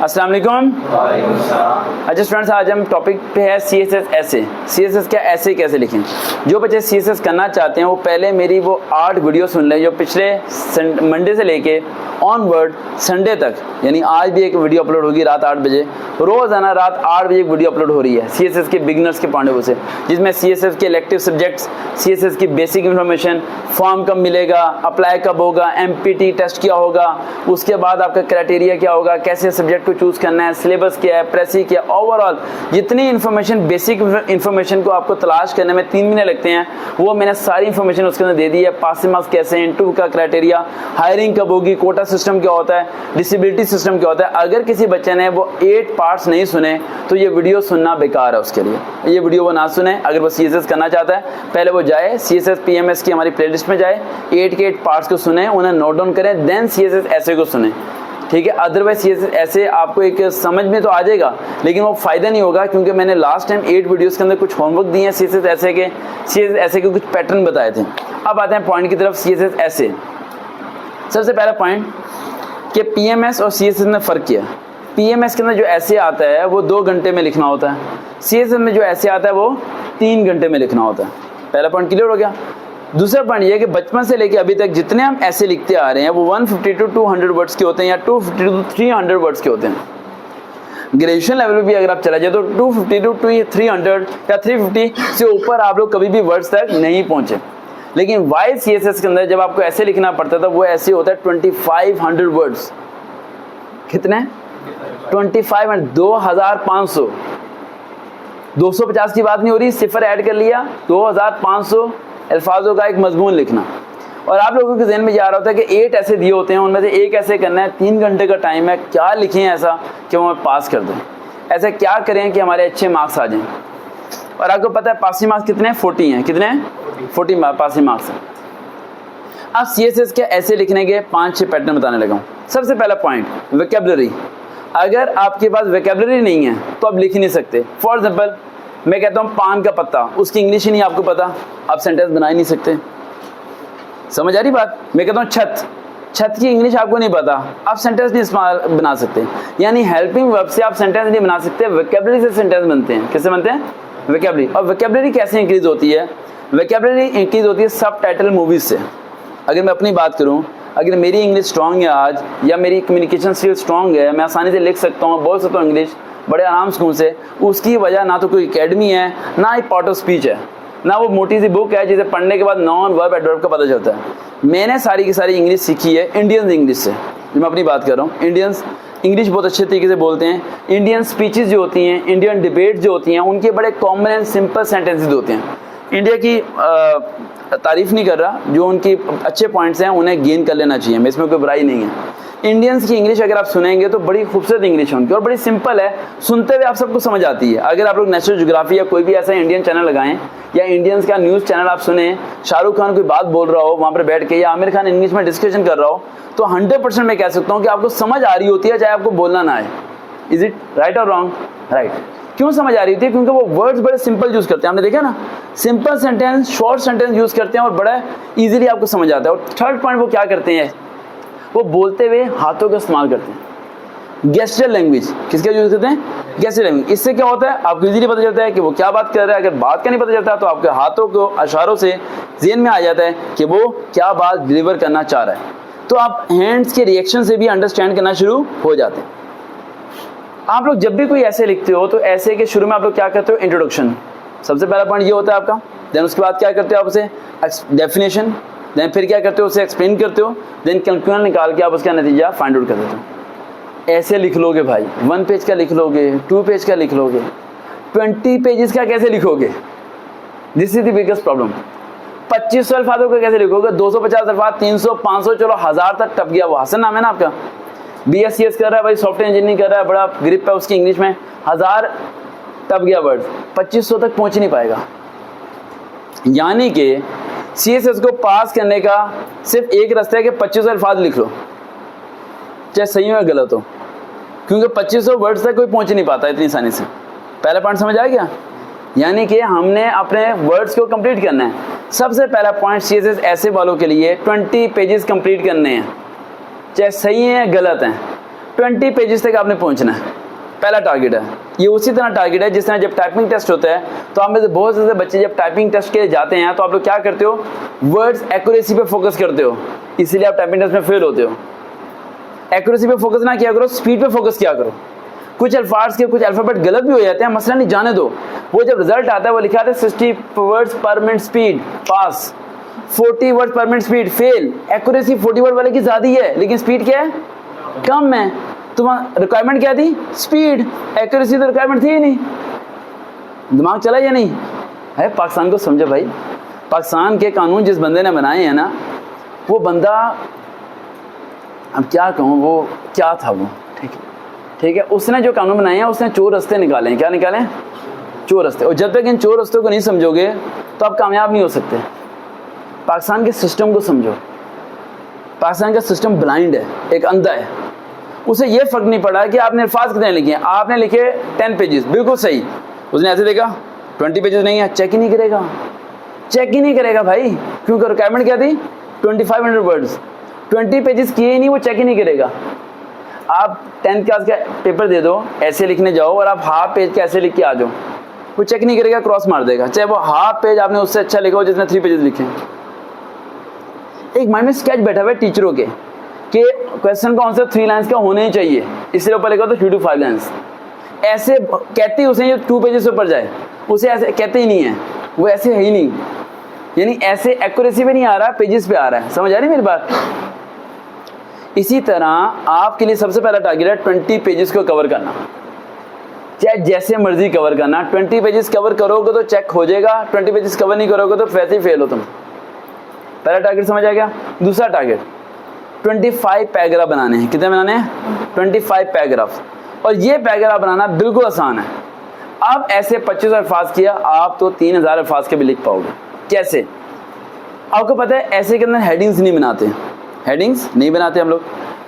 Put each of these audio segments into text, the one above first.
अस्सलाम वालेकुम। अच्छा स्टूडेंट्स, आज हम टॉपिक पे है CSS ऐसे। CSS क्या ऐसे कैसे लिखें। जो बच्चे CSS करना चाहते हैं वो पहले मेरी वो 8 वीडियो सुन लें जो पिछले मंडे से लेके ऑनवर्ड संडे तक, यानी आज भी एक वीडियो अपलोड होगी रात 8 बजे, रोज़ाना रात 8 बजे एक वीडियो अपलोड हो रही है CSS के बिगनर्स के पॉइंट ऑफ व्यू से, जिसमें CSS के इलेक्टिव सब्जेक्ट्स, CSS की बेसिक इन्फॉर्मेशन, फॉर्म कब मिलेगा, अप्लाई कब होगा, MPT टेस्ट क्या होगा, उसके बाद आपका क्राइटेरिया क्या होगा, कैसे सब्जेक्ट को चूज करना है, सिलेबस क्या है, प्रेसी क्या, ओवरऑल जितनी इन्फॉर्मेशन, बेसिक इन्फॉर्मेशन को आपको तलाश करने में 3 महीने लगते हैं, वो मैंने सारी इन्फॉर्मेशन उसके अंदर दे दी है। पासिंग मार्क्स कैसे हैं, इंटरव्यू का क्राइटेरिया, हायरिंग कब होगी, कोटा सिस्टम क्या होता है, डिसेबिलिटी सिस्टम क्या होता है। अगर किसी बच्चे ने वो 8 पार्ट्स नहीं सुने तो ये वीडियो सुनना बेकार है उसके लिए, ये वीडियो वो ना सुने। अगर वो CSS करना चाहता है पहले वो जाए CSS PMS की हमारी प्लेलिस्ट में जाए, 8 के 8 पार्ट्स को सुने, उन्हें नोट डाउन करें, देन CSS ऐसे को सुने, ठीक है। अदरवाइज CSS ऐसे आपको एक समझ में तो आ जाएगा लेकिन वो फायदा नहीं होगा, क्योंकि मैंने लास्ट टाइम 8 वीडियोस के अंदर कुछ होमवर्क दिए हैं CSS ऐसे के कुछ पैटर्न बताए थे। अब आते हैं पॉइंट की तरफ। CSS ऐसे, सबसे पहला पॉइंट कि PMS और CSS में फ़र्क किया। PMS के अंदर जो ऐसे आता है वो 2 घंटे में लिखना होता है, CSS में जो ऐसे आता है वो 3 घंटे में लिखना होता है। पहला पॉइंट क्लियर हो गया। दूसरा पॉइंट ये है कि बचपन से लेके अभी तक जितने हम ऐसे लिखते आ रहे हैं वो 150 to 200 वर्ड्स के होते हैं या 250 to 300 वर्ड्स के होते हैं। ग्रेजुएशन लेवल पे भी अगर आप चला जाए तो 250 to 300 या 350 से ऊपर आप लोग कभी भी वर्ड्स तक नहीं पहुंचे। लेकिन वाई CSS के अंदर जब आपको ऐसे लिखना पड़ता था वो ऐसे होता है 2500 वर्ड्स। कितने? 2500, 2500। 250 की बात नहीं हो रही, सिफर ऐड कर लिया, 2500 अल्फाजों का एक मजमून लिखना। और आप लोगों के जहन में जा रहा होता है कि 8 ऐसे दिए होते हैं, उनमें से एक ऐसे करना है, 3 घंटे का टाइम है, क्या लिखें ऐसा कि वो हमें पास कर दें, ऐसे क्या करें कि हमारे अच्छे मार्क्स आ जाएं। और आपको पता है पासिंग मार्क्स कितने हैं? 40 हैं। कितने हैं? 40 पासिंग मार्क्स हैं। अब CSS के ऐसे लिखने के 5-6 पैटर्न बताने लगा हूँ। सबसे पहला पॉइंट, वोकैबुलरी। अगर आपके पास वोकैबुलरी नहीं है तो आप लिख ही नहीं सकते। फॉर एग्जाम्पल मैं कहता हूँ पान का पत्ता, उसकी इंग्लिश ही नहीं आपको पता, आप सेंटेंस बना ही नहीं सकते। समझ आ रही बात? मैं कहता हूँ छत, छत की इंग्लिश आपको नहीं पता, आप सेंटेंस नहीं बना सकते। यानी हेल्पिंग वर्ब से आप सेंटेंस नहीं बना सकते, वोकैबुलरी से सेंटेंस बनते हैं। किससे बनते हैं? वोकैबुलरी। और वोकैबुलरी कैसे इंक्रीज होती है? वोकैबुलरी इंक्रीज होती है सब टाइटल मूवीज से। अगर मैं अपनी बात करूँ, अगर मेरी इंग्लिश स्ट्रॉन्ग है आज, या मेरी कम्युनिकेशन स्किल स्ट्रॉन्ग है, मैं आसानी से लिख सकता हूँ, बोल सकता हूँ इंग्लिश बड़े आराम सुकून से, उसकी वजह ना तो कोई एकेडमी है, ना ही पार्ट ऑफ स्पीच है, ना वो मोटी सी बुक है जिसे पढ़ने के बाद नॉन वर्ब एडवर्ब का पता चलता है। मैंने सारी की सारी इंग्लिश सीखी है इंडियन इंग्लिश से। जो मैं अपनी बात कर रहा हूँ, इंडियंस इंग्लिश बहुत अच्छे तरीके से बोलते हैं। इंडियन स्पीचेस जो होती हैं, इंडियन डिबेट जो होती हैं, उनके बड़े कॉमन एंड सिंपल सेंटेंसेस होते हैं। इंडिया की तारीफ नहीं कर रहा, जो उनकी अच्छे पॉइंट्स हैं उन्हें गेन कर लेना चाहिए, इसमें कोई बुराई नहीं है। इंडियंस की इंग्लिश अगर आप सुनेंगे तो बड़ी खूबसूरत इंग्लिश है उनकी और बड़ी सिंपल है, सुनते हुए आप सबको समझ आती है। अगर आप लोग नेशनल ज्योग्राफी या कोई भी ऐसा इंडियन चैनल लगाएं या इंडियंस का न्यूज़ चैनल आप सुने, शाहरुख खान कोई बात बोल रहा हो वहाँ पर बैठ के, या आमिर खान इंग्लिश में डिस्कशन कर रहा हो, तो 100% मैं कह सकता हूँ कि आपको समझ आ रही होती है, चाहे आपको बोलना ना आए। इज इट राइट और रॉन्ग? राइट। क्यों समझ आ रही होती है? क्योंकि वो वर्ड्स बड़े सिंपल यूज करते हैं। हमने देखा ना, simple sentence, short sentence use करते हैं और बड़ा इजीली आपको समझ आता है। और थर्ड पॉइंट वो क्या करते हैं, वो बोलते हुए हाथों का इस्तेमाल करते हैं। गेस्चर लैंग्वेज किसका यूज करते हैं? Gesture language. इससे क्या होता है, आपको इजीली पता चलता है कि वो क्या बात कर रहा है। अगर बात का नहीं पता चलता तो आपके हाथों को इशारों से ज़हन में आ जाता है कि वो क्या बात डिलीवर करना चाह रहा है, तो आप हैंड्स के रिएक्शन से भी अंडरस्टैंड करना शुरू हो जाते हैं। आप लोग जब भी कोई ऐसे लिखते हो तो ऐसे के शुरू में आप लोग क्या करते हो? इंट्रोडक्शन। सबसे पहला पॉइंट ये होता है आपका। देन उसके बाद क्या करते हो आप उसे? डेफिनेशन। देन फिर क्या करते हो? उसे एक्सप्लेन करते हो। देन कंक्लूजन निकाल के आप उसका नतीजा फाइंड आउट कर देते हो। ऐसे लिख लोगे भाई, 1 पेज का लिख लोगे, 2 पेज का लिख लोगे, 20 पेजेस का कैसे लिखोगे? This is the biggest problem. 2500 अल्फाजों का कैसे लिखोगे? 250 अल्फाज, 300, 500, चलो 1000 तक टप गया। वो हसन नाम है ना आपका, BScs कर रहा है भाई, सॉफ्टवेयर इंजीनियरिंग कर रहा है, बड़ा ग्रिप है उसकी इंग्लिश में, 1000 टप गया वर्ड, 2500 तक पहुंच नहीं पाएगा। यानी कि CSS को पास करने का सिर्फ एक रास्ता है कि 2500 अल्फाज लिख लो, चाहे सही हो या गलत हो, क्योंकि 2500 वर्ड्स तक कोई पहुंच नहीं पाता इतनी आसानी से। पहला पॉइंट समझ आ गया? यानी कि हमने अपने वर्ड्स को कंप्लीट करना है। सबसे पहला पॉइंट CSS ऐसे वालों के लिए 20 पेजेस कंप्लीट करने हैं, चाहे सही हैं या गलत हैं। 20 पेजेस तक आपने पहुंचना है, पहला टारगेट है। ये उसी तरह टारगेट है जिस तरह जब टाइपिंग टेस्ट होता है तो आप में से बहुत से बच्चे जब टाइपिंग टेस्ट के लिए जाते हैं तो आप लोग क्या करते हो, वर्ड्स एक्यूरेसी पे फोकस करते हो, इसीलिए आप टाइपिंग टेस्ट में फेल होते हो। एक्यूरेसी पे फोकस ना किया करो, स्पीड पे फोकस किया करो। कुछ अल्फाज के कुछ अल्फाबेट गलत भी हो जाते हैं, मसला नहीं, जाने दो। वो जब रिजल्ट आता है वो लिखा आता है 60 वर्ड्स पर मिनट स्पीड पास, 40 वर्ड पर minute speed fail. Accuracy 40 word वाले की ज्यादा है लेकिन स्पीड क्या है, कम है। तुम्हारा रिक्वायरमेंट क्या थी, स्पीड, एक्यूरेसी तो रिक्वायरमेंट थी ही नहीं। दिमाग चला या नहीं है? पाकिस्तान को समझो भाई, पाकिस्तान के कानून जिस बंदे ने बनाए हैं ना, वो बंदा, अब क्या कहूँ, वो क्या था वो, ठीक है, उसने जो कानून बनाए हैं उसने चोर रास्ते निकाले हैं। क्या निकाले हैं? चोर रास्ते। और जब तक इन चोर रास्तों को नहीं समझोगे तो आप कामयाब नहीं हो सकते। पाकिस्तान के सिस्टम को समझो। पाकिस्तान का सिस्टम ब्लाइंड है, एक अंधा है। उसे ये फर्क नहीं पड़ा कि आपने अल्फाज कितने लिखे हैं। आपने लिखे 10 पेजेस, बिल्कुल सही। उसने ऐसे देखा 20 पेजेस नहीं है, चेक ही नहीं करेगा, चेक ही नहीं करेगा भाई, क्योंकि रिक्वायरमेंट क्या थी, 2500 वर्ड्स। 20 पेजेस किए ही नहीं, वो चेक ही नहीं करेगा। आप 10th क्लास का पेपर दे दो, ऐसे लिखने जाओ और आप हाफ पेज के ऐसे लिख के आ जाओ, वो चेक नहीं करेगा, क्रॉस मार देगा, चाहे वो हाफ पेज आपने उससे अच्छा लिखा हो जिसने 3 पेजेस लिखे। एक माइंड में स्केच बैठा हुआ है टीचरों के कि क्वेश्चन का आंसर 3 लाइन्स का होने ही चाहिए, इसलिए ऊपर लिखा तो 3 to 5 लाइन्स। ऐसे कहते ही उसे जो 2 पेजेस ऊपर जाए, उसे ऐसे कहते ही नहीं है, वो ऐसे है ही नहीं। यानी ऐसे एक्यूरेसी पे नहीं आ रहा, पेजेस पे आ रहा है। समझ आ रही मेरी बात? इसी तरह आपके लिए सबसे पहला टारगेट है 20 पेजेस को कवर करना, चाहे जैसे मर्जी कवर करना। 20 पेजेस कवर करोगे तो चेक हो जाएगा, 20 पेजेस कवर नहीं करोगे तो वैसे ही फेल हो तुम। पहला टारगेट समझ आ गया। दूसरा टारगेट 25 पैराग्राफ बनाने हैं। कितने बनाने हैं? 25 पैराग्राफ। और ये पैराग्राफ बनाना बिल्कुल आसान है। अब ऐसे 25 अल्फाज किया, आप तो 3000 अल्फाज के भी लिख पाओगे। कैसे? आपको पता है ऐसे के अंदर हेडिंग्स नहीं बनाते, हेडिंग्स नहीं बनाते हम लोग।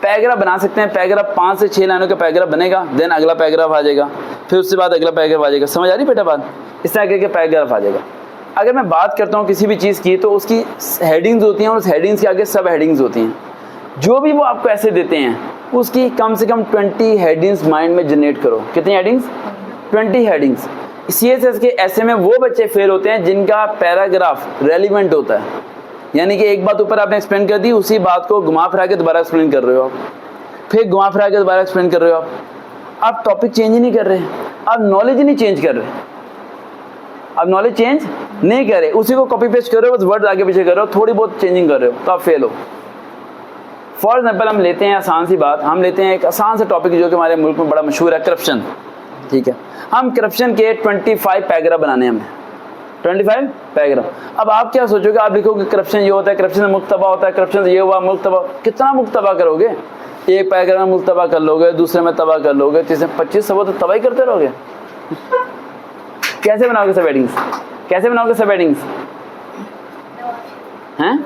पैराग्राफ बना सकते हैं, पैराग्राफ 5 से 6 लाइनों का पैराग्राफ बनेगा, देन अगला पैराग्राफ आ जाएगा, फिर उससे बाद अगला पैराग्राफ आ जाएगा। समझ आ रही बेटा बात? इस तरह के पैराग्राफ आ जाएगा। अगर मैं बात करता हूँ किसी भी चीज़ की तो उसकी हेडिंग्स होती हैं और उस हेडिंग्स के आगे सब हेडिंग्स होती हैं। जो भी वो आपको ऐसे देते हैं उसकी कम से कम 20 हेडिंग्स माइंड में जनरेट करो। कितनी हेडिंग्स? 20 हेडिंग्स। CSS के ऐसे में वो बच्चे फेल होते हैं जिनका पैराग्राफ रेलिवेंट होता है, यानी कि एक बात ऊपर आपने एक्सप्लेन कर दी, उसी बात को घुमा फिरा के दोबारा एक्सप्लेन कर रहे हो आप, फिर घुमा फिरा के दोबारा एक्सप्लेन कर रहे हो आप टॉपिक चेंज ही नहीं कर रहे, आप नॉलेज ही नहीं चेंज कर रहे, आप नॉलेज चेंज नहीं कर रहे, उसी को कॉपी पेस्ट कर रहे हो, बस वर्ड आगे पीछे कर रहे हो, थोड़ी बहुत चेंजिंग कर रहे हो, तो आप फेल हो। फॉर एग्जाम्पल हम लेते हैं आसान सी बात, हम लेते हैं एक आसान सा टॉपिक जो कि हमारे मुल्क में बड़ा मशहूर है, करप्शन। ठीक है, हम करप्शन के 25 पैराग्राफ बनाने हैं हमें, 25 पैराग्राफ। अब आप क्या सोचोगे? आप लिखोगे करप्शन ये होता है, करप्शन से मुल्क तबाह होता है, करप्शन से ये हुआ, मुल्क तबाह। कितना मुल्क तबाह करोगे? एक पैराग्राफ में मुल्क तबाह कर लोगे, दूसरे में तबाह कर लोगे, तीसरे 25 सब तो तबाही करते रहोगे। कैसे बनाओगे सब हेडिंग्स? कैसे बनाओगे सब हेडिंग्स? हैं?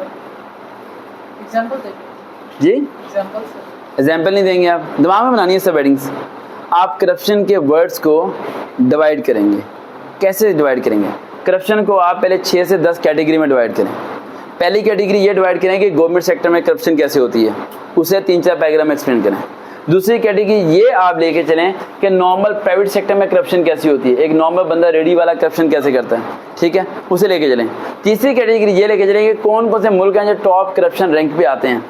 जी एग्जाम्पल नहीं देंगे आप, दिमाग में बनानी है सब हेडिंग्स। आप करप्शन के वर्ड्स को डिवाइड करेंगे। कैसे डिवाइड करेंगे? करप्शन को आप पहले 6 से 10 कैटेगरी में डिवाइड करें। पहली कैटेगरी ये डिवाइड करें कि गवर्नमेंट सेक्टर में करप्शन कैसे होती है, उसे 3-4 पैराग्राफ में एक्सप्लेन करें। दूसरी कैटेगरी ये आप लेके चलें कि नॉर्मल प्राइवेट सेक्टर में करप्शन कैसी होती है, एक नॉर्मल बंदा रेडी वाला करप्शन कैसे करता है, ठीक है, उसे लेके चलें। तीसरी कैटेगरी ये लेके चलें कि कौन कौन से मुल्क हैं जो टॉप करप्शन रैंक पे आते हैं,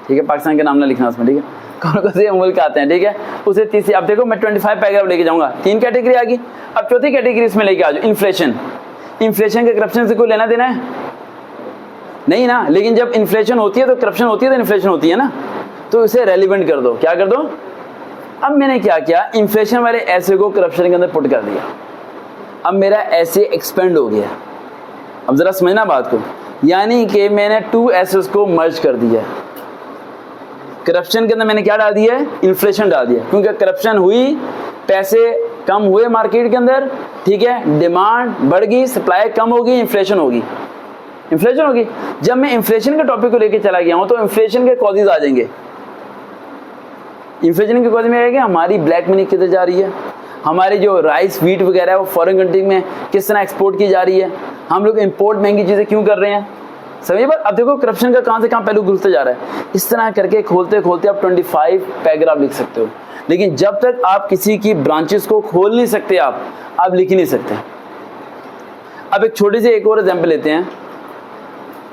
ठीक है, पाकिस्तान के नाम ना लिखना उसमें, ठीक है, कौन कौन से मुल्क आते हैं, ठीक है, उसे तीसरी। अब देखो मैं 25 पैराग्राफ लेके जाऊंगा, 3 कैटेगरी आ गई। अब चौथी कैटेगरी इसमें लेके आ जाओ, इन्फ्लेशन। इन्फ्लेशन के करप्शन से कोई लेना देना है नहीं ना, लेकिन जब इन्फ्लेशन होती है तो करप्शन होती है, तो इन्फ्लेशन होती है ना, तो इसे रेलिवेंट कर दो। क्या कर दो? अब मैंने क्या किया, इन्फ्लेशन वाले ऐसे को करप्शन के अंदर पुट कर दिया। अब मेरा ऐसे एक्सपेंड हो गया। अब जरा समझना बात को, यानी कि मैंने 2 एसेस को मर्ज कर दिया। करप्शन के अंदर मैंने क्या डाल दिया है? इन्फ्लेशन डाल दिया, क्योंकि करप्शन हुई, पैसे कम हुए मार्केट के अंदर, ठीक है, डिमांड बढ़ गई, सप्लाई कम होगी, इन्फ्लेशन होगी, इन्फ्लेशन होगी। जब मैं इन्फ्लेशन के टॉपिक को लेके चला गया हूं तो इन्फ्लेशन के कॉजेज आ जाएंगे। इन्फ्लेशन के कॉज में आएगा हमारी ब्लैक मनी किधर जा रही है, हमारी जो राइस व्हीट वगैरह है वो फॉरेन कंट्री में किस तरह एक्सपोर्ट की जा रही है, हम लोग इंपोर्ट महंगी चीज़ें क्यों कर रहे हैं, समझिए बात। अब देखो करप्शन का कहां से कहां पहलू घुसते जा रहा है। इस तरह करके खोलते खोलते आप 25 पैराग्राफ लिख सकते हो, लेकिन जब तक आप किसी की ब्रांचेस को खोल नहीं सकते आप लिख ही नहीं सकते। अब एक छोटी सी एक और एग्जाम्पल लेते हैं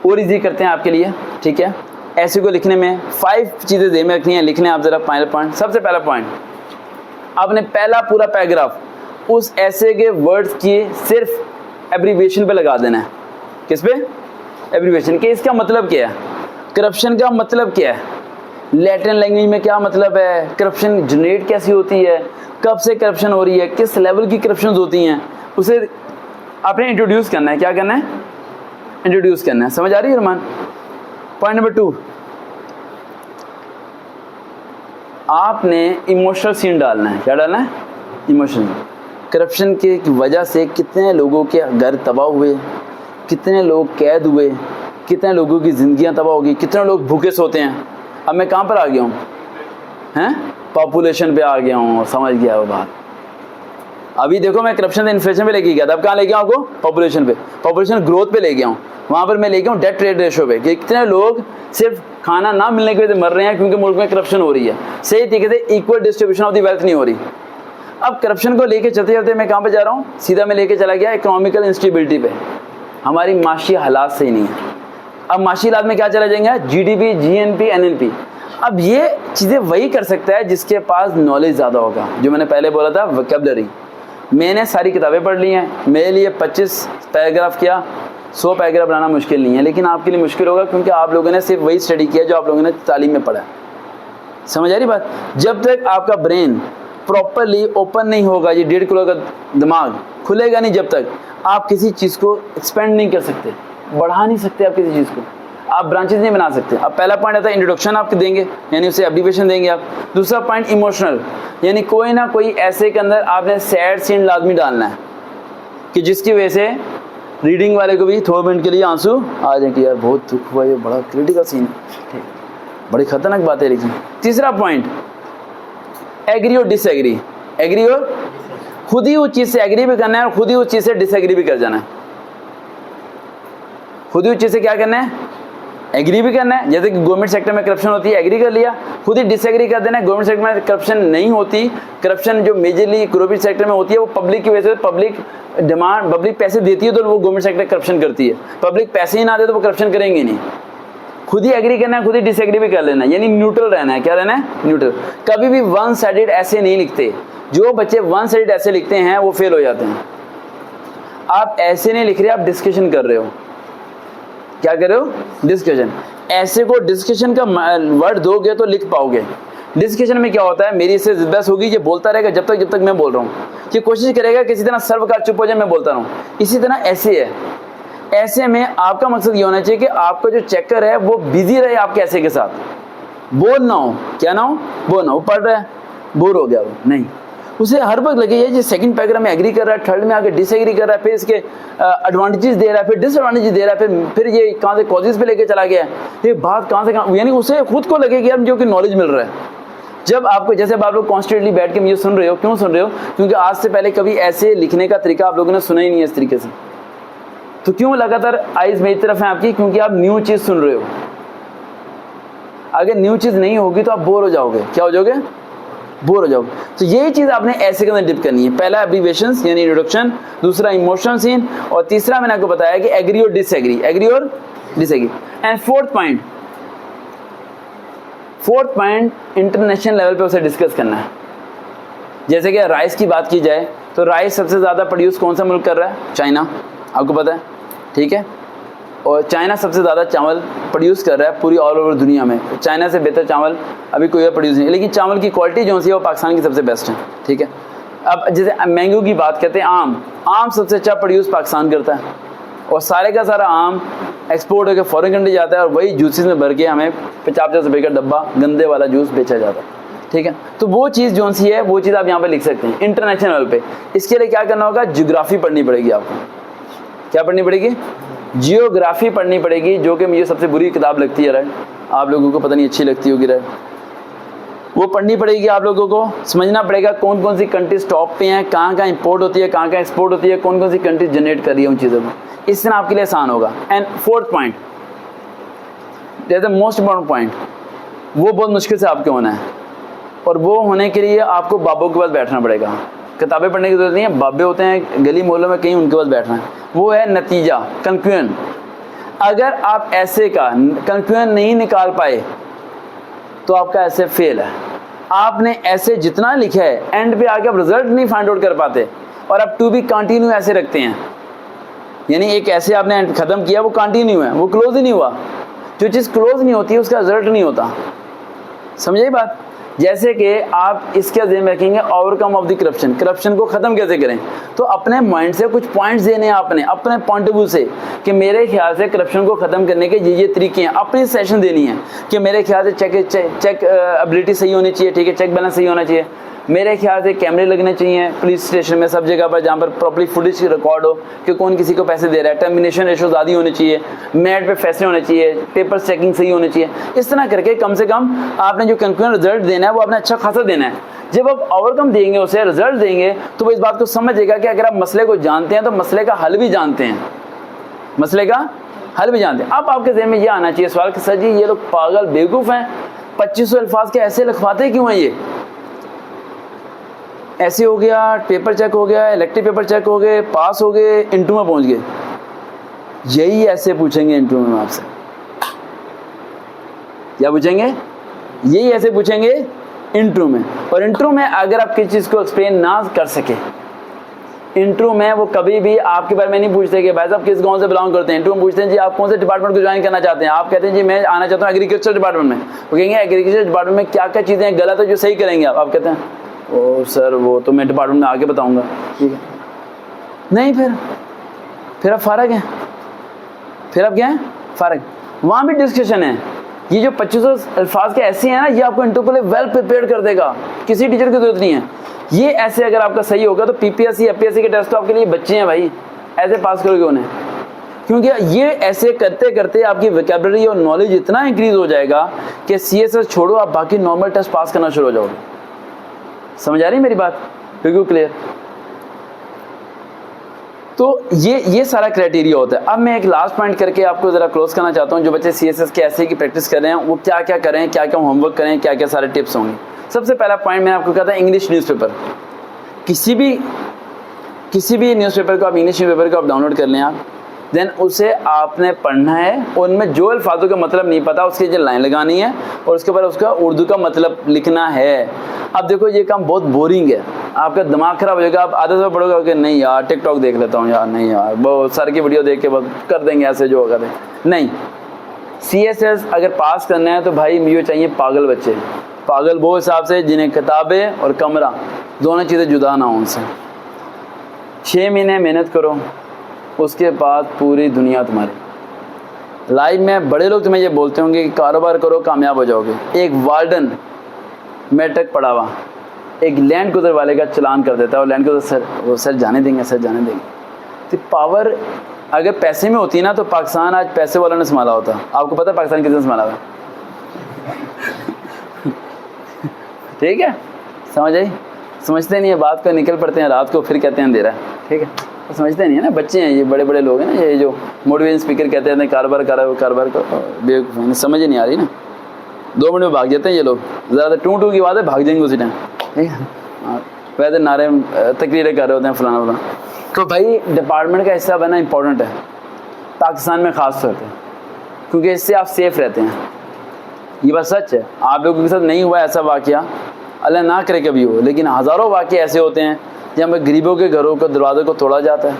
और इजी करते हैं आपके लिए, ठीक है। ऐसे को लिखने में 5 चीजें ध्यान में रखनी है, लिखने आप जरा पहला पॉइंट। सबसे पहला पॉइंट, आपने पहला पूरा पैराग्राफ उस ऐसे के वर्ड्स की सिर्फ एब्रीविएशन पे लगा देना है। किस पे? एब्रीविएशन के। इसका मतलब क्या है? करप्शन का मतलब क्या है, लैटिन लैंग्वेज में क्या मतलब है, करप्शन जनरेट कैसी होती है, कब से करप्शन हो रही है, किस लेवल की करप्शन होती हैं, उसे आपने इंट्रोड्यूस करना है। क्या करना है? इंट्रोड्यूस करना है। समझ आ रही है रमान? पॉइंट नंबर 2, आपने इमोशनल सीन डालना है। क्या डालना है? इमोशनल। करप्शन की वजह से कितने लोगों के घर तबाह हुए, कितने लोग कैद हुए, कितने लोगों की जिंदगियां तबाह होगी, कितने लोग भूखे सोते हैं। अब मैं कहां पर आ गया हूं? हैं? पॉपुलेशन पे आ गया हूं। समझ गया वो बात। अभी देखो मैं करप्शन से इन्फ्लेशन पे लेके गया था, अब कहां ले गया आपको? पॉपुलेशन पे, पॉपुलेशन ग्रोथ पे ले गया हूं। वहां पर मैं ले गया हूं डेट ट्रेड रेशो पे, कि कितने लोग सिर्फ खाना ना मिलने की वजह से मर रहे हैं क्योंकि मुल्क में करप्शन हो रही है। सही तरीके से equal distribution of the wealth नहीं हो रही। अब करप्शन को लेके चलते चलते मैं कहां पे जा रहा हूं? सीधा मैं लेके चला गया इकोनॉमिकल इंस्टेबिलिटी पे। हमारी माशी हालात सही नहीं है। अब माशी हालात में क्या चला जाएंगे? GDP, GNP, NNP. अब ये चीजें वही कर सकता है जिसके पास नॉलेज ज्यादा होगा। जो मैंने पहले बोला था, वोकैबुलरी। मैंने सारी किताबें पढ़ ली हैं, मेरे लिए 25 पैराग्राफ किया, 100 पैराग्राफ बनाना मुश्किल नहीं है, लेकिन आपके लिए मुश्किल होगा क्योंकि आप लोगों ने सिर्फ वही स्टडी किया जो आप लोगों ने तालीम में पढ़ा। समझ आ रही बात? जब तक आपका ब्रेन प्रॉपरली ओपन नहीं होगा, ये 1.5 किलो का दिमाग खुलेगा नहीं, जब तक आप किसी चीज को एक्सपेंड नहीं कर सकते, बढ़ा नहीं सकते आप किसी चीज को, आप ब्रांचेस नहीं बना सकते। अब पहला पॉइंट आता है इंट्रोडक्शन आपके देंगे, यानी उसे एब्रीविएशन देंगे आप। दूसरा पॉइंट इमोशनल, यानी कोई ना कोई ऐसे के अंदर आपने सैड सीन लाजमी डालना है कि जिसकी वजह से रीडिंग वाले को भी थोड़े मिनट के लिए आंसू आ जाए कि यार बहुत दुख हुआ, ये बड़ा क्रिटिकल सीन है, बड़ी खतरनाक बात है। लेकिन तीसरा पॉइंट, एग्री और डिसएग्री। एग्री और खुद ही उस चीज से एग्री भी करना है और खुद ही उस चीज से डिसएग्री भी कर जाना है। खुद ही उस चीज से क्या करना है? एग्री भी करना है। जैसे कि गवर्नमेंट सेक्टर में करप्शन होती है, एग्री कर लिया, खुद ही डिसएग्री कर देना है। गवर्नमेंट सेक्टर में करप्शन नहीं होती, करप्शन जो मेजरली प्राइवेट सेक्टर में होती है वो पब्लिक की वजह से, पब्लिक डिमांड, पब्लिक पैसे देती है तो वो गवर्नमेंट सेक्टर करप्शन करती है। पब्लिक पैसे ही ना दे तो वो करप्शन करेंगे नहीं। खुद ही एग्री करना है, खुद ही डिसएग्री भी कर लेना है, यानी न्यूट्रल रहना है। क्या रहना है? न्यूट्रल। कभी भी वन साइडेड ऐसे नहीं लिखते। जो बच्चे वन साइडेड ऐसे लिखते हैं वो फेल हो जाते हैं। आप ऐसे नहीं लिख रहे, आप डिस्कशन कर रहे हो। क्या कर रहे हो? डिस्कशन। ऐसे को डिस्कशन का वर्ड दोगे तो लिख पाओगे। डिस्कशन में क्या होता है, मेरी इससे बहस होगी, ये बोलता रहेगा जब तक मैं बोल रहा हूँ, कि कोशिश करेगा किसी तरह सर्वकार चुप हो जाए, मैं बोलता रहूँ। इसी तरह ऐसे है। ऐसे में आपका मकसद ये होना चाहिए कि आपका जो चेकर है वो बिजी रहे आपके ऐसे के साथ, बोर ना हो। क्या ना हो? बोर ना हो। पढ़ रहा है, बोर हो गया वो नहीं, उसे हर वक्त लगे ये सेकंड पैराग्राफ में एग्री कर रहा है, थर्ड में आगे डिसएग्री कर रहा है, फिर इसके एडवांटेजेस दे रहा है, फिर डिसएडवांटेजेस दे रहा है, फिर ये कहाँ से कॉजेस पे लेके चला गया है, ये बात कहाँ से कहाँ, यानी उसे खुद को लगे कि यार मुझे नॉलेज मिल रहा है। जब आपको, जैसे आप लोग कॉन्स्टेंटली बैठ के मुझे सुन रहे हो, क्यों सुन रहे हो? क्योंकि आज से पहले कभी ऐसे लिखने का तरीका आप लोगों ने सुना ही नहीं है इस तरीके से। तो क्यों लगातार आइज मेरी तरफ है आपकी? क्योंकि आप न्यू चीज सुन रहे हो। अगर न्यू चीज नहीं होगी तो आप बोर हो जाओगे। क्या हो जाओगे? बोर हो जाओगे। तो यही चीज आपने ऐसे के अंदर डिप करनी है। पहला एब्रीविएशंस यानी इंट्रोडक्शन, दूसरा इमोशनल सीन, और तीसरा मैंने आपको बताया कि एग्री और डिसएग्री। एग्री और disagree. And fourth point international level पे उसे डिस्कस करना है। जैसे कि राइस की बात की जाए तो राइस सबसे ज्यादा प्रोड्यूस कौन सा मुल्क कर रहा है? चाइना, आपको पता है, ठीक है। और चाइना सबसे ज़्यादा चावल प्रोड्यूस कर रहा है पूरी ऑल ओवर दुनिया में। चाइना से बेहतर चावल अभी कोई और प्रोड्यूस नहीं, लेकिन चावल की क्वालिटी जो सी है वो पाकिस्तान की सबसे बेस्ट है, ठीक है। अब जैसे मैंगो की बात करते हैं, आम सबसे अच्छा प्रोड्यूस पाकिस्तान करता है, और सारे का सारा आम एक्सपोर्ट होकर फॉरेन कंट्री जाता है, और वही जूसेस में भर के हमें 50 रुपये का डब्बा गंदे वाला जूस बेचा जाता है, ठीक है। तो वो चीज़ जो सी है वो चीज़ आप यहाँ पे लिख सकते हैं इंटरनेशनल लेवल पे। इसके लिए क्या करना होगा? ज्योग्राफी पढ़नी पड़ेगी आपको। क्या पढ़नी पड़ेगी? जियोग्राफी पढ़नी पड़ेगी, जो कि मुझे सबसे बुरी किताब लगती है, राइट। आप लोगों को पता नहीं अच्छी लगती होगी, राइट। वो पढ़नी पड़ेगी आप लोगों को। समझना पड़ेगा कौन कौन सी कंट्रीज टॉप पे हैं, कहाँ कहाँ इंपोर्ट होती है, कहाँ कहाँ एक्सपोर्ट होती है, कौन कौन सी कंट्रीज जनरेट कर रही है उन चीज़ों को। इस तरह आपके लिए आसान होगा। And fourth point, that is the most important point. वो बहुत मुश्किल से आपके होना है, और वो होने के लिए आपको बाबों के पास बैठना पड़ेगा। किताबें पढ़ने की जरूरत नहीं है, बाबे होते हैं गली मोहल्लों में कहीं, उनके पास बैठना है। वो है नतीजा, कंक्लूजन। अगर आप ऐसे का कंक्लूजन नहीं निकाल पाए तो आपका ऐसे फेल है। आपने ऐसे जितना लिखा है एंड पे आके आप रिजल्ट नहीं फाइंड आउट कर पाते, और आप टू बी कंटिन्यू ऐसे रखते हैं, यानी एक ऐसे आपने एंड खत्म किया, वो कंटिन्यू है, वो क्लोज ही नहीं हुआ। जो चीज़ क्लोज नहीं होती है उसका रिजल्ट नहीं होता। समझे बात? जैसे कि आप इसके ध्यान में रखेंगे overcome of the corruption, corruption को खत्म कैसे करें, तो अपने माइंड से कुछ पॉइंट्स देने हैं आपने, अपने पॉइंट ऑफ व्यू से कि मेरे ख्याल से करप्शन को खत्म करने के ये तरीके हैं। अपनी सेशन देनी है कि मेरे ख्याल से चेक एबिलिटी सही होनी चाहिए, ठीक है, चेक बैलेंस सही होना चाहिए। मेरे ख्याल से कैमरे लगने चाहिए पुलिस स्टेशन में, सब जगह पर, जहाँ पर प्रॉपर्ली फुटेज रिकॉर्ड हो कि कौन किसी को पैसे दे रहा है। टर्मिनेशन रेशो ज़्यादा होनी चाहिए, मैट पे फैसले होने चाहिए, पेपर चेकिंग सही होनी चाहिए। इस तरह करके कम से कम आपने जो कंक्लूजन रिजल्ट देना है वो आपने अच्छा खासा देना है। जब आप ओवरकम देंगे, उसे रिजल्ट देंगे, तो वो इस बात को समझेगा कि अगर आप मसले को जानते हैं तो मसले का हल भी जानते हैं, मसले का हल भी जानते हैं। अब आपके जहन में ये आना चाहिए सवाल कि सर जी ये लोग पागल बेवकूफ़ हैं, 2500 अल्फाज के ऐसे लिखवाते क्यों हैं? ये ऐसे हो गया, पेपर चेक हो गया, इलेक्टिव पेपर चेक हो गए, पास हो गए, इंटरव्यू में पहुंच गए। यही ऐसे पूछेंगे इंटरव्यू में आपसे। क्या पूछेंगे? यही ऐसे पूछेंगे इंटरव्यू में। और इंटरव्यू में अगर आप किसी चीज़ को एक्सप्लेन ना कर सके, इंटरव्यू में वो कभी भी आपके बारे में नहीं पूछते कि भाई साहब किस गांव से बिलोंग करते हैं। इंटरव्यू में पूछते हैं जी आप कौन से डिपार्टमेंट को ज्वाइन करना चाहते हैं। आप कहते हैं जी मैं आना चाहता हूँ एग्रीकल्चर डिपार्टमेंट में। वो कहेंगे एग्रीकल्चर डिपार्टमेंट में क्या क्या चीज़ें गलत है जो सही करेंगे आप कहते हैं ओ सर वो तो मैं डिपार्टमेंट में आके बताऊंगा, ठीक है। नहीं, फिर आप फारग हैं, फिर आप क्या हैं? फारग। वहाँ भी डिस्कशन है। ये जो 2500 अल्फाज के ऐसे हैं ना, ये आपको इंटरव्यू के लिए वेल प्रिपेयर कर देगा, किसी टीचर की जरूरत नहीं है। ये ऐसे अगर आपका सही होगा तो पीपीएससी एपीएससी के टेस्ट तो आपके लिए बच्चे हैं भाई, ऐसे पास करोगे उन्हें। क्योंकि ये ऐसे करते करते आपकी वोकैबुलरी और नॉलेज इतना इंक्रीज हो जाएगा कि सीएसएस छोड़ो आप बाकी नॉर्मल टेस्ट पास करना शुरू हो जाओगे। समझ आ रही मेरी बात? बिल्कुल क्लियर। तो ये सारा क्राइटेरिया होता है। अब मैं एक लास्ट पॉइंट करके आपको जरा क्लोज करना चाहता हूँ। जो बच्चे सीएसएस के ऐसे की प्रैक्टिस कर रहे हैं वो क्या क्या करें, क्या क्या होमवर्क करें, क्या क्या सारे टिप्स होंगे। सबसे पहला पॉइंट मैंने आपको कहा था इंग्लिश न्यूज़पेपर। किसी भी न्यूज़पेपर को आप इंग्लिश न्यूज़पेपर को आप डाउनलोड कर लें आप, देन उसे आपने पढ़ना है। उनमें जो अल्फाजों का मतलब नहीं पता उसकी जो लाइन लगानी है और उसके बाद उसका उर्दू का मतलब लिखना है। अब देखो ये काम बहुत बोरिंग है, आपका दिमाग खराब हो जाएगा। आप आदत में पढ़ोगे कि नहीं यार टिकटॉक देख लेता हूँ यार, नहीं यार बहुत सर की वीडियो देख के बस कर देंगे ऐसे जो होगा। नहीं, सीएसएस अगर पास करना है तो भाई मुझे चाहिए पागल बच्चे। पागल वो हिसाब से जिन्हें किताबें और कमरा दोनों चीज़ें जुदा ना हो उनसे। 6 महीने मेहनत करो, उसके बाद पूरी दुनिया तुम्हारी। लाइफ में बड़े लोग तुम्हें ये बोलते होंगे कि कारोबार करो कामयाब हो जाओगे। एक वार्डन मैट्रिक पढ़ा हुआ एक लैंड क्रूजर वाले का चलान कर देता है और लैंड क्रूजर सर जाने देंगे, सर जाने देंगे। तो पावर अगर पैसे में होती ना तो पाकिस्तान आज पैसे वालों ने संभाला होता। आपको पता है पाकिस्तान किसने संभाला हुआ? ठीक है, समझ आई? समझते नहीं है बात को, निकल पड़ते हैं रात को, फिर कहते हैं अंधेरा। ठीक है, तो समझते नहीं है ना, बच्चे हैं ये, बड़े बड़े लोग हैं ना, ये जो मोटिवेशन स्पीकर कहते हैं कारोबार करो, समझ ही नहीं आ रही ना। 2 मिनट में भाग जाते हैं ये लोग। ज़्यादा टू की बात है, भाग जाएंगे उसी टाइम। ठीक है, वैसे नारे तकरीरें कर रहे होते हैं फलाना फलाना। तो भाई डिपार्टमेंट का हिस्सा बनना इंपॉर्टेंट है पाकिस्तान में ख़ास तौर पर, क्योंकि इससे आप सेफ रहते हैं। ये बात सच है। आप लोगों के साथ नहीं हुआ ऐसा वाक़या, अल्लाह ना करे कभी हो, लेकिन हज़ारों वाक़े ऐसे होते हैं जहाँ पर गरीबों के घरों को दरवाज़े को तोड़ा जाता है,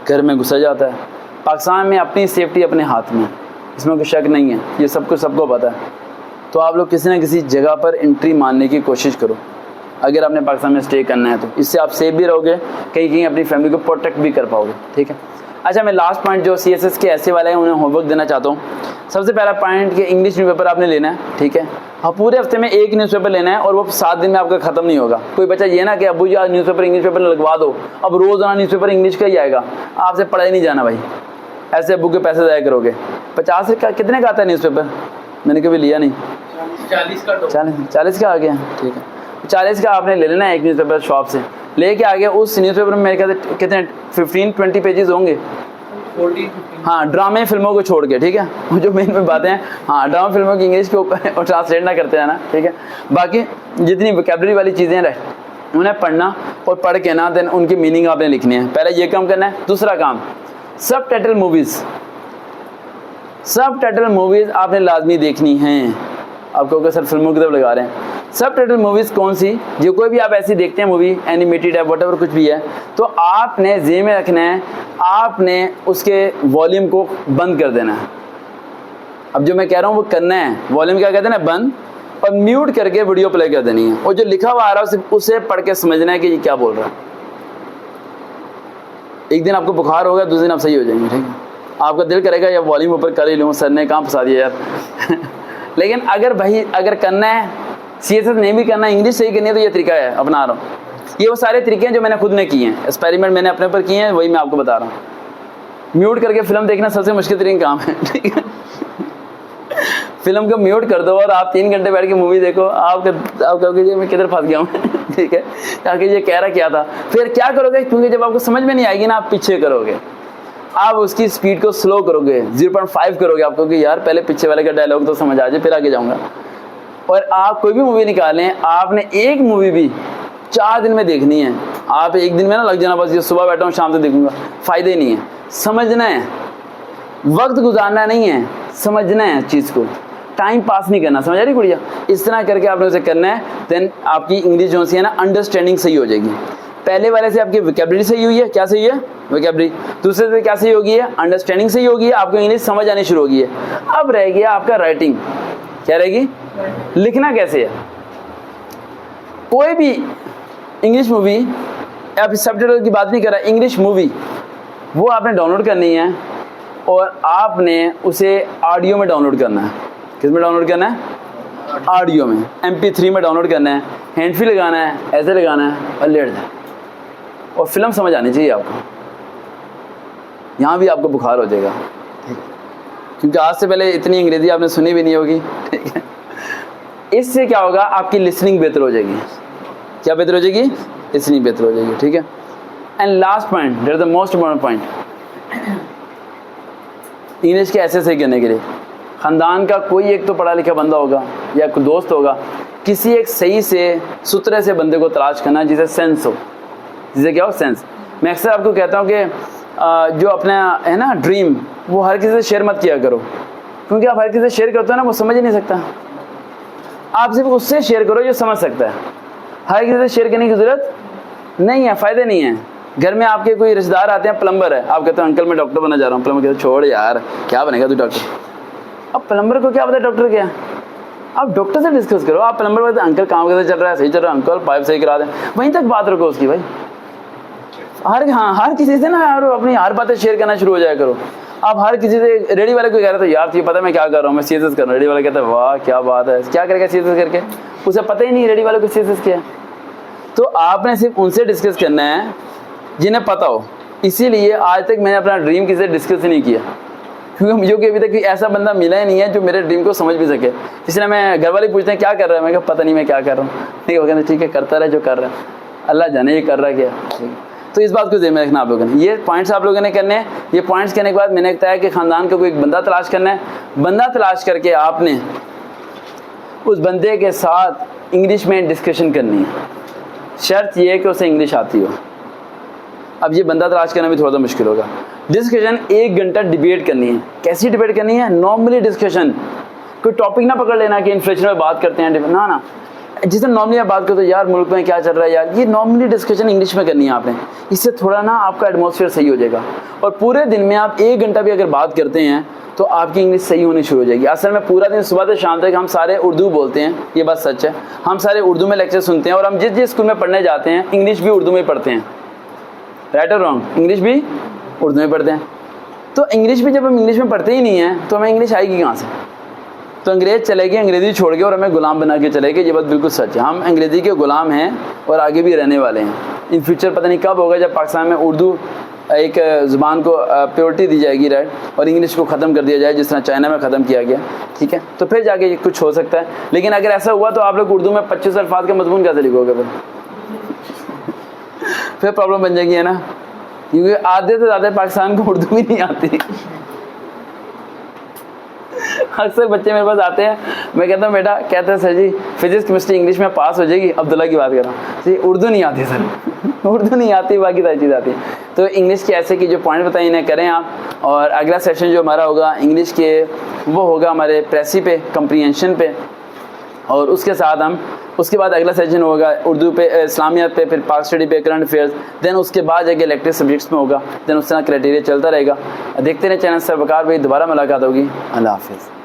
घर में घुसा जाता है। पाकिस्तान में अपनी सेफ्टी अपने हाथ में, इसमें कोई शक नहीं है, ये सब कुछ सबको पता है। तो आप लोग किसी न किसी जगह पर एंट्री मारने की कोशिश करो अगर आपने पाकिस्तान में स्टे करना है तो। इससे आप सेफ भी रहोगे, कहीं कहीं अपनी फैमिली को प्रोटेक्ट भी कर पाओगे। ठीक है, अच्छा मैं लास्ट पॉइंट जो सीएसएस के ऐसे वाले हैं उन्हें होमवर्क देना चाहता हूँ। सबसे पहला पॉइंट कि इंग्लिश न्यूज़पेपर आपने लेना है। ठीक है, हाँ पूरे हफ्ते में एक न्यूज़पेपर लेना है और वो 7 दिन में आपका ख़त्म नहीं होगा। कोई बच्चा ये ना कि अबू जी आज न्यूज़पेपर इंग्लिश पेपर लगवा दो, अब रोज़ाना न्यूज़पेपर इंग्लिश का ही आएगा, आपसे पढ़ा ही नहीं जाना भाई। ऐसे अबू के पैसे ज़ाया करोगे। 50 का कितने का आता है न्यूज़पेपर? मैंने कभी लिया नहीं। 40 का आ गया। ठीक है, 40 का आपने ले लेना है एक न्यूज़पेपर शॉप से। लेके आ गया, उस न्यूज़पेपर में मेरे ख्याल से कितने 15-20 पेजेस होंगे, हाँ, ड्रामे फिल्मों को छोड़ के, ठीक है, वो जो मेन बातें हैं, हाँ, ड्रामा फिल्मों की इंग्लिश के ऊपर और ट्रांसलेट ना करते हैं ना, ठीक है। बाकी जितनी वोकैबुलरी वाली चीज़ें रहे उन्हें पढ़ना और पढ़ के ना देन उनकी मीनिंग आपने लिखनी है। पहले ये काम करना है। दूसरा काम, सब टाइटल मूवीज़ आपने लाजमी देखनी हैं। आपको सर फिल्मों की तरफ लगा रहे हैं। सब टाइटल मूवीज़ कौन सी, जो कोई भी आप ऐसी देखते हैं मूवी, एनिमेटेड है, व्हाटएवर कुछ भी है, तो आपने ज़हन में रखना है, आपने उसके वॉल्यूम को बंद कर देना है। अब जो मैं कह रहा हूँ वो करना है। वॉल्यूम क्या कहते हैं ना, बंद, और म्यूट करके वीडियो प्ले कर देनी है। और जो लिखा हुआ आ रहा है उसे पढ़ के समझना है कि ये क्या बोल रहा है। एक दिन आपको बुखार होगा, दूसरे दिन आप सही हो जाएंगे, ठीक है। आपका दिल करेगा या वॉल्यूम ऊपर कर ही लूँ, सर ने कहाँ फंसा दिया यार लेकिन अगर करना है, सीएसएस नहीं भी करना है, इंग्लिश सही करनी है, तो ये तरीका है अपना रहा हूँ। ये वो सारे तरीके हैं जो मैंने खुद ने किए हैं, एक्सपेरिमेंट मैंने अपने ऊपर किए हैं, वही मैं आपको बता रहा हूँ। म्यूट करके फिल्म देखना सबसे मुश्किल तरीन काम है, ठीक है। फिल्म को म्यूट कर दो और आप 3 घंटे बैठ के मूवी देखो, आप कहोगे मैं किधर फंस गया हूँ ठीक है, ताकि ये कह रहा क्या था। फिर क्या करोगे, क्योंकि जब आपको समझ में नहीं आएगी ना, आप पीछे करोगे, आप उसकी स्पीड को स्लो करोगे, 0.5 करोगे। आप कहोगे यार पहले पीछे वाले का डायलॉग तो समझ आ जाए, फिर आगे जाऊँगा। और आप कोई भी मूवी निकालें, आपने एक मूवी भी 4 दिन में देखनी है। आप एक दिन में ना लग जाना, बस ये सुबह बैठा हूँ शाम तक देखूंगा, फ़ायदे नहीं है। समझना है, वक्त गुजारना नहीं है, समझना है चीज़ को, टाइम पास नहीं करना। समझ आ रही गुड़िया? इस तरह करके आपने उसे करना है, देन आपकी इंग्लिश जो सी है ना, अंडरस्टैंडिंग सही हो जाएगी। पहले वाले से आपकी वोकैबुलरी सही हुई है, क्या सही है, वोकैबुलरी। दूसरे से क्या सही होगी है, अंडरस्टैंडिंग सही होगी है, आपको इंग्लिश समझ आनी शुरू होगी है। अब रह गया आपका राइटिंग, क्या रहेगी, लिखना कैसे है। कोई भी इंग्लिश मूवी, आप सबटाइटल की बात नहीं कर रहा, इंग्लिश मूवी वो आपने डाउनलोड करनी है और आपने उसे ऑडियो में डाउनलोड करना है। किस में डाउनलोड करना है, ऑडियो में, MP3 में डाउनलोड करना है। हैंड फ्री लगाना है, ऐसे लगाना है और लेट जाए, और फिल्म समझ आनी चाहिए आपको। यहाँ भी आपको बुखार हो जाएगा, ठीक, क्योंकि आज से पहले इतनी अंग्रेजी आपने सुनी भी नहीं होगी, ठीक है। इससे क्या होगा, आपकी लिसनिंग बेहतर हो जाएगी। क्या बेहतर हो जाएगी, लिसनिंग बेहतर हो जाएगी, ठीक है। And last point, that is the most important point, English के ऐसे सही करने के लिए ख़ानदान का कोई एक तो पढ़ा लिखा बंदा होगा या कोई दोस्त होगा, किसी एक सही से सुथरे से बंदे को तलाश करना जिसे सेंस हो, जिसे क्या हो, सेंस। मैं अक्सर आपको कहता हूँ कि जो अपना है ना ड्रीम, वो हर किसी से शेयर मत किया करो, क्योंकि आप हर किसी से शेयर करते हो ना, वो समझ ही नहीं सकता। आप सिर्फ उससे शेयर करो जो समझ सकता है। हर किसी से शेयर करने की ज़रूरत नहीं है, फ़ायदे नहीं है। घर में आपके कोई रिश्तेदार आते हैं, प्लम्बर है, आप कहते हो अंकल मैं डॉक्टर बनना चाह रहा हूँ। प्लम्बर कहते छोड़ यार, क्या बनेगा तू डॉक्टर। अब प्लम्बर को क्या पता डॉक्टर क्या, आप डॉक्टर से डिस्कस करो। आप प्लम्बर बोलते अंकल काम कैसे चल रहा है, सही चल रहा है अंकल, पाइप सही करा दें, वहीं तक बात रखो उसकी भाई। हर किसी से ना यार अपनी हर बातें शेयर करना शुरू हो जाया करो। आप हर किसी से, रेडी वाले को कह रहे थे यार तुझे पता है मैं क्या कर रहा हूँ, मैं सीएसएस कर रहा हूँ। रेडी वाला कहता है वाह क्या बात है, क्या करेगा सीएसएस करके, उसे पता ही नहीं रेडी वाले को सीएसएस क्या है। तो आपने सिर्फ उनसे डिस्कस करना है जिन्हें पता हो। इसीलिए आज तक मैंने अपना ड्रीम किसी से डिस्कस ही नहीं किया, क्योंकि मुझे कि अभी तक ऐसा बंदा मिला ही नहीं है जो मेरे ड्रीम को समझ भी सके। इसलिए मैं, घर वाले पूछते हैं क्या कर रहा है, मैं कहा पता नहीं मैं क्या कर रहा हूँ। ठीक है, वो कहते ठीक है करता रहे जो कर रहा है, अल्लाह जाने ये कर रहा है क्या। तो इस बात को ध्यान में रखना आप लोगों ने। ये पॉइंट्स आप लोगों ने करने हैं। ये पॉइंट्स करने के बाद मैंने बताया कि ख़ानदान का कोई एक बंदा तलाश करना है। बंदा तलाश करके आपने उस बंदे के साथ इंग्लिश में डिस्कशन करनी है। शर्त यह है कि उसे इंग्लिश आती हो। अब ये बंदा तलाश करना भी थोड़ा सा मुश्किल होगा। डिस्कशन 1 घंटा डिबेट करनी है। कैसी डिबेट करनी है, नॉर्मली डिस्कशन। कोई टॉपिक ना पकड़ लेना कि इन्फ्लेशन में बात करते हैं, ना ना, जिससे नॉर्मली आप बात करते हो यार मुल्क में क्या चल रहा है यार, ये नॉर्मली डिस्कशन इंग्लिश में करनी है आपने। इससे थोड़ा ना आपका एटमॉस्फेयर सही हो जाएगा। और पूरे दिन में आप 1 घंटा भी अगर बात करते हैं तो आपकी इंग्लिश सही होनी शुरू हो जाएगी। असल में पूरा दिन सुबह से शाम तक हम सारे उर्दू बोलते हैं, ये बात सच है। हम सारे उर्दू में लेक्चर सुनते हैं और हम जिस जिस स्कूल में पढ़ने जाते हैं इंग्लिश भी उर्दू में पढ़ते हैं। राइट और रॉन्ग, इंग्लिश भी उर्दू में पढ़ते हैं। तो इंग्लिश भी जब हम इंग्लिश में पढ़ते ही नहीं हैं तो हमें इंग्लिश आएगी कहाँ से। तो अंग्रेज चलेगी, अंग्रेजी छोड़ के और हमें गुलाम बना के चलेगी। ये बात बिल्कुल सच है। हम अंग्रेजी के गुलाम हैं और आगे भी रहने वाले हैं। इन फ्यूचर पता नहीं कब होगा जब पाकिस्तान में उर्दू एक ज़ुबान को प्योरिटी दी जाएगी, राइट, और इंग्लिश को ख़त्म कर दिया जाए जिस तरह चाइना में ख़त्म किया गया, ठीक है। तो फिर जाके कुछ हो सकता है। लेकिन अगर ऐसा हुआ तो आप लोग उर्दू में 25 अल्फाज का मजमून कैसे लिखोगे फिर प्रॉब्लम बन जाएगी, है ना। क्योंकि आधे से ज़्यादा पाकिस्तान को उर्दू भी नहीं आती। अक्सर बच्चे मेरे पास आते हैं, मैं कहता हूँ बेटा, कहते हैं सर जी फिजिक्स केमिस्ट्री इंग्लिश में पास हो जाएगी, अब्दुल्ला की बात कर रहा हूँ जी, उर्दू नहीं आती सर। उर्दू नहीं आती, बाकी सारी चीज़ आती है। तो इंग्लिश के ऐसे की जो पॉइंट बताए इन्हें करें आप। और अगला सेशन जो हमारा होगा इंग्लिश के, वो होगा हमारे प्रेसी पे, कंप्रीहेंशन पे, और उसके साथ हम उसके बाद अगला सेशन होगा उर्दू पे, इस्लामियत पे, फिर पाक स्टडी पे, करंट अफेयर्स, देन उसके बाद जाके इलेक्टिव सब्जेक्ट्स में होगा, देन उस तरह क्राइटेरिया चलता रहेगा। देखते रहे चैनल सर वकार भाई, दोबारा मुलाकात होगी। अल्लाह हाफिज़।